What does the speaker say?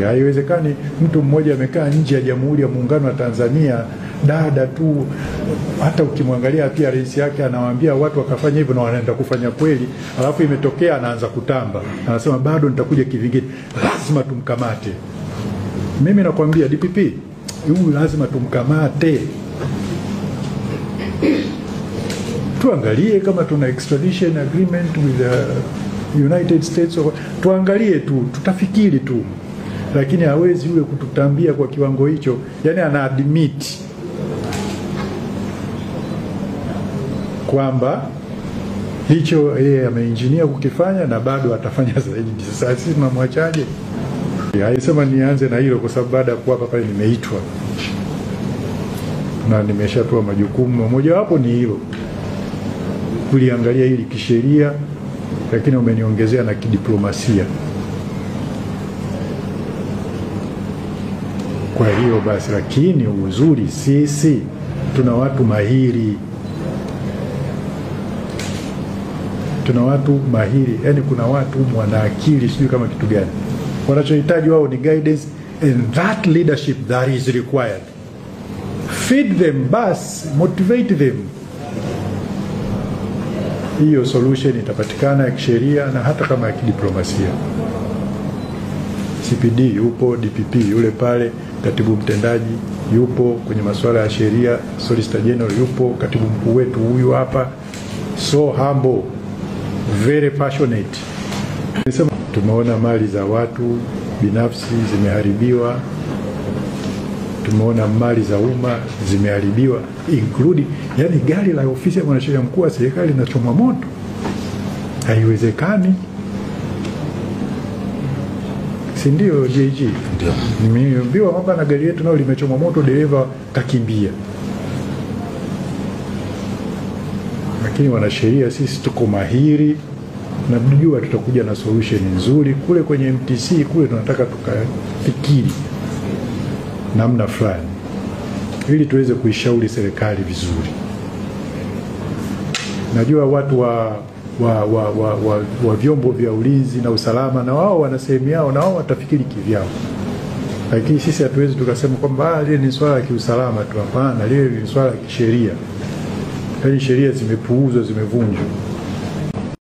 Haiwezekani mtu mmoja amekaa nje ya Jamhuri ya Muungano wa Tanzania, dada tu, hata ukimwangalia pia rais yake anawaambia watu wakafanya hivyo na wanaenda kufanya kweli, alafu imetokea anaanza kutamba. Anasema bado nitakuja kivingine, lazima tumkamate. Mimi nakwambia DPP, huyu lazima tumkamate. Tuangalie kama tuna extradition agreement with the United States, tuangalie tu, tutafikiri tu. Lakini hawezi yule kututambia kwa kiwango hicho. Yani ana admit kwamba hicho yeye ameengineer kukifanya na bado atafanya zaidi. Sasa sisi tunamwachaje? Haisema nianze na hilo kwa sababu baada ya kuwa pale nimeitwa na nimeshatoa majukumu. Moja wapo ni hilo, kuliangalia hili kisheria, lakini umeniongezea na kidiplomasia. Kwa hiyo basi, lakini uzuri sisi tuna watu mahiri. Tuna watu mahiri, yani kuna watu wana akili, sijui kama kitu gani. Wanachohitaji wao ni guidance, and that leadership that is required. Feed them, bas, motivate them. Hiyo solution itapatikana ya kisheria na hata kama ya kidiplomasia. CPD yupo, DPP yule pale, katibu mtendaji yupo kwenye masuala ya sheria, Solicitor General yupo, katibu mkuu wetu huyu hapa, so humble, very passionate. Nisema tumeona mali za watu binafsi zimeharibiwa, tumeona mali za umma zimeharibiwa, including yani gari la ofisi ya mwanasheria mkuu wa serikali linachomwa moto. Haiwezekani. Si ndio JG? Ndio. Nimeambiwa kwamba na gari yetu nao limechomwa moto, dereva kakimbia. Lakini wanasheria sisi tuko mahiri na tunajua tutakuja na solution nzuri. Kule kwenye MTC kule tunataka tukafikiri namna fulani ili tuweze kuishauri serikali vizuri. Najua watu wa vyombo vya ulinzi na usalama na wao wana sehemu yao na wao watafikiri kivyao. Lakini sisi hatuwezi tukasema kwamba lile ni swala la kiusalama tu. Hapana, lile ni swala la kisheria. Yaani sheria zimepuuzwa, zimevunjwa.